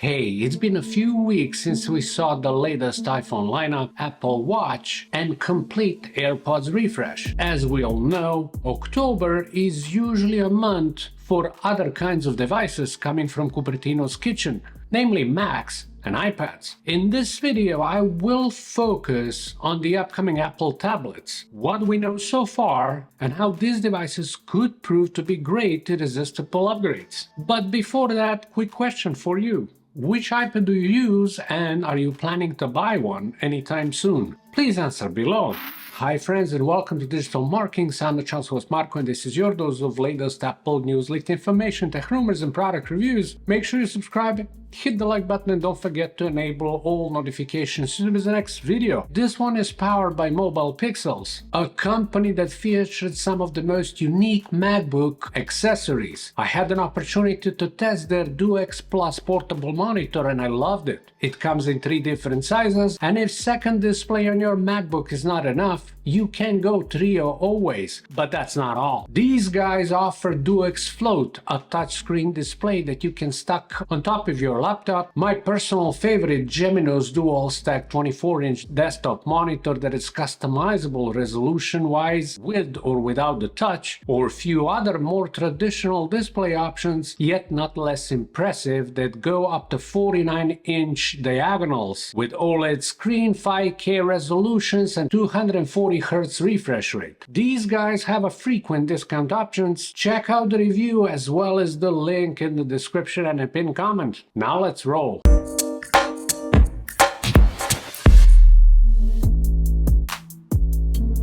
Hey, it's been a few weeks since we saw the latest iPhone lineup, Apple Watch, and complete AirPods refresh. As we all know, October is usually a month for other kinds of devices coming from Cupertino's kitchen, namely Macs and iPads. In this video, I will focus on the upcoming Apple tablets, what we know so far, and how these devices could prove to be great irresistible upgrades. But before that, quick question for you. Which iPad do you use, and are you planning to buy one anytime soon? Please answer below. Hi friends, and welcome to Digital Markings. I'm the channel's host Marco, and this is your dose of latest Apple news, leaked information, tech rumors, and product reviews. Make sure you subscribe, hit the like button, and don't forget to enable all notifications to the next video. This one is powered by Mobile Pixels, a company that featured some of the most unique MacBook accessories. I had an opportunity to test their DuoX Plus portable monitor and I loved it. It comes in 3 different sizes, and if second display on your MacBook is not enough, you can go trio always. But that's not all. These guys offer DuoX Float, a touchscreen display that you can stack on top of your laptop. My personal favorite, Gemino's Dual Stack 24-inch desktop monitor that is customizable resolution-wise with or without the touch, or a few other more traditional display options, yet not less impressive, that go up to 49-inch diagonals with OLED screen, 5K resolutions, and 240 Hz refresh rate. These guys have a frequent discount options. Check out the review as well as the link in the description and a pinned comment. Now let's roll.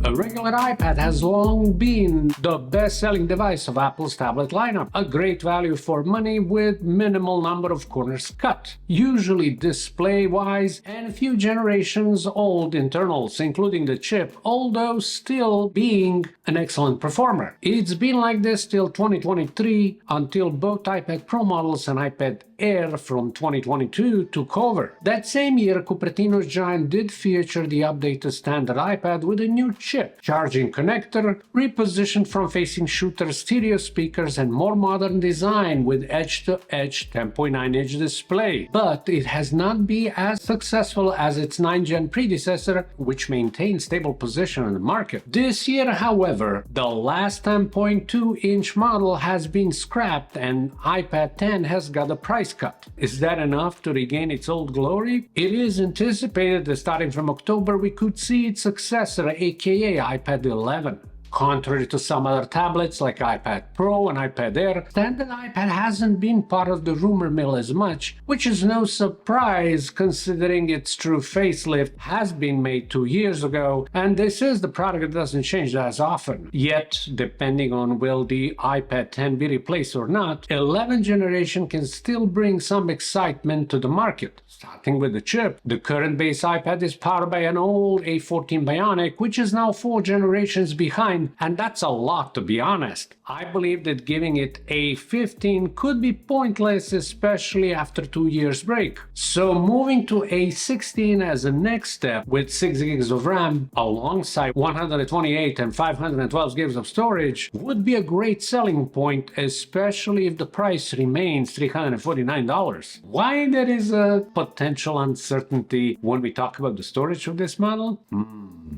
A regular iPad has long been the best-selling device of Apple's tablet lineup, a great value for money with minimal number of corners cut, usually display-wise, and a few generations old internals, including the chip, although still being an excellent performer. It's been like this till 2023, until both iPad Pro models and iPad Air from 2022 took over. That same year, Cupertino's giant did feature the updated standard iPad with a new chip, charging connector, repositioned from facing shooter stereo speakers, and more modern design with edge-to-edge 10.9-inch display. But it has not been as successful as its 9th-gen predecessor, which maintained stable position in the market. This year, however, the last 10.2-inch model has been scrapped and iPad 10 has got a price cut. Is that enough to regain its old glory? It is anticipated that starting from October we could see its successor, aka iPad 11. Contrary to some other tablets like iPad Pro and iPad Air, standard iPad hasn't been part of the rumor mill as much, which is no surprise considering its true facelift has been made 2 years ago, and this is the product that doesn't change as often. Yet, depending on will the iPad 10 be replaced or not, 11th generation can still bring some excitement to the market. Starting with the chip, the current base iPad is powered by an old A14 Bionic, which is now 4 generations behind, and that's a lot, to be honest. I believe that giving it A15 could be pointless, especially after 2 years break. So moving to A16 as a next step with 6 gigs of RAM alongside 128 and 512 gigs of storage would be a great selling point, especially if the price remains $349. Why there is a potential uncertainty when we talk about the storage of this model?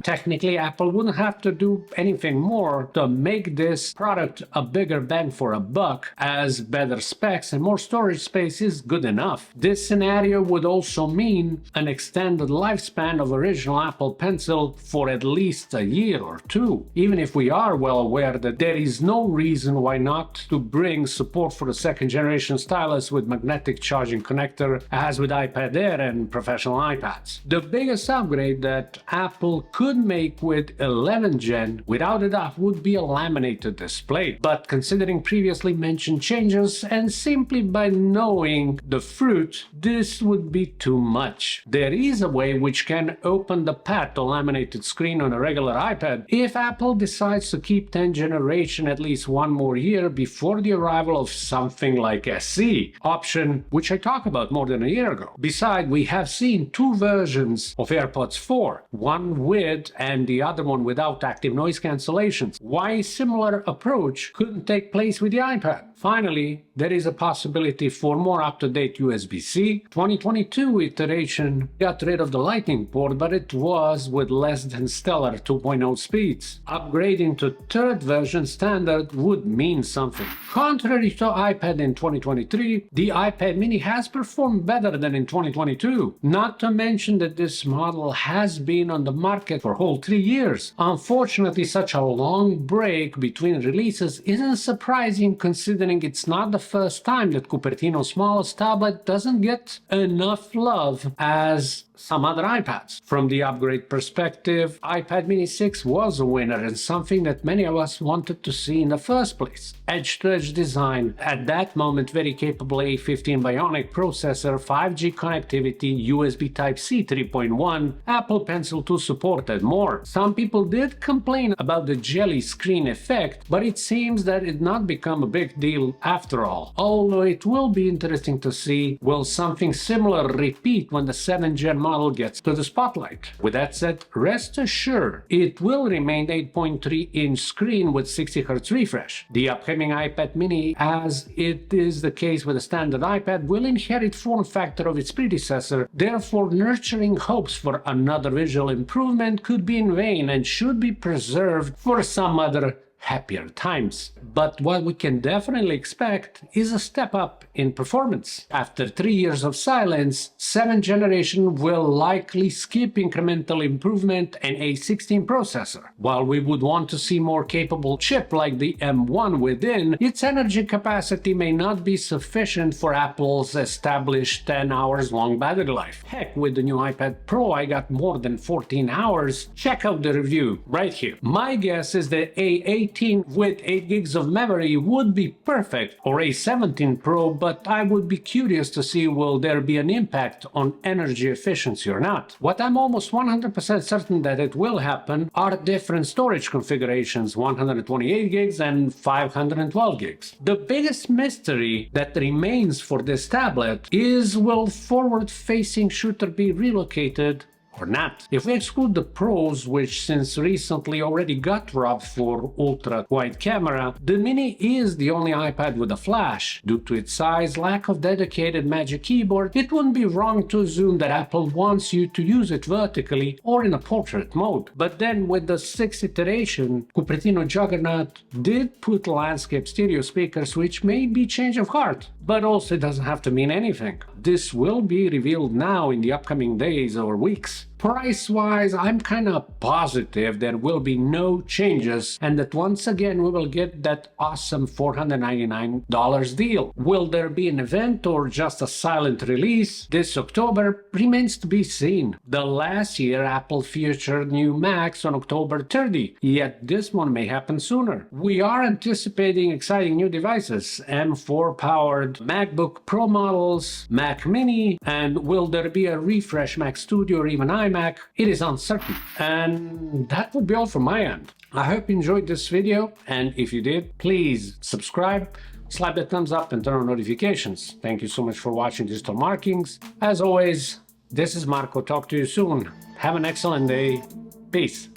Technically, Apple wouldn't have to do anything more to make this product a bigger bang for a buck, as better specs and more storage space is good enough. This scenario would also mean an extended lifespan of original Apple Pencil for at least a year or 2, even if we are well aware that there is no reason why not to bring support for the 2nd generation stylus with magnetic charging connector as with iPad Air and professional iPads. The biggest upgrade that Apple could make with 11th gen without a doubt would be a laminated display, but considering previously mentioned changes and simply by knowing the fruit, this would be too much. There is a way which can open the path to laminated screen on a regular iPad if Apple decides to keep 10th generation at least 1 more year before the arrival of something like SE, option which I talked about more than a year ago. Besides, we have seen 2 versions of AirPods 4, one with with and the other one without active noise cancellations. Why a similar approach couldn't take place with the iPad? Finally, there is a possibility for more up-to-date USB-C. 2022 iteration got rid of the Lightning port, but it was with less than stellar 2.0 speeds. Upgrading to third version standard would mean something. Contrary to iPad in 2023, the iPad mini has performed better than in 2022. Not to mention that this model has been on the market for a whole 3 years. Unfortunately, such a long break between releases isn't surprising considering it's not the first time that Cupertino's smallest tablet doesn't get enough love as some other iPads. From the upgrade perspective, iPad mini 6 was a winner and something that many of us wanted to see in the first place. Edge-to-edge design, at that moment very capable A15 Bionic processor, 5G connectivity, USB Type-C 3.1, Apple Pencil 2 support and more. Some people did complain about the jelly screen effect, but it seems that it did not become a big deal after all. Although it will be interesting to see, will something similar repeat when the 7th gen model gets to the spotlight. With that said, rest assured, it will remain 8.3-inch screen with 60Hz refresh. The upcoming iPad mini, as it is the case with a standard iPad, will inherit form factor of its predecessor, therefore nurturing hopes for another visual improvement could be in vain and should be preserved for some other happier times. But what we can definitely expect is a step up in performance. After 3 years of silence, 7th generation will likely skip incremental improvement and A16 processor. While we would want to see more capable chip like the M1 within, its energy capacity may not be sufficient for Apple's established 10 hours long battery life. Heck, with the new iPad Pro I got more than 14 hours. Check out the review right here. My guess is that A18 with 8 gigs of memory would be perfect, or A17 Pro, but I would be curious to see will there be an impact on energy efficiency or not. What I'm almost 100% certain that it will happen are different storage configurations, 128 gigs and 512 gigs. The biggest mystery that remains for this tablet is, will forward-facing shooter be relocated or not? If we exclude the pros, which since recently already got robbed for ultra-wide camera, the Mini is the only iPad with a flash. Due to its size, lack of dedicated Magic Keyboard, it wouldn't be wrong to assume that Apple wants you to use it vertically or in a portrait mode. But then with the 6th iteration, Cupertino Juggernaut did put landscape stereo speakers, which may be change of heart, but also it doesn't have to mean anything. This will be revealed now in the upcoming days or weeks. Price-wise, I'm kinda positive there will be no changes and that once again we will get that awesome $499 deal. Will there be an event or just a silent release this October remains to be seen. The last year Apple featured new Macs on October 30, yet this one may happen sooner. We are anticipating exciting new devices, M4 powered MacBook Pro models, Mac Mini, and will there be a refresh Mac Studio or even iMac? It is uncertain. And that would be all from my end. I hope you enjoyed this video, and if you did, please subscribe, slap the thumbs up and turn on notifications. Thank you so much for watching Digital Markings. As always, this is Marco. Talk to you soon. Have an excellent day. Peace.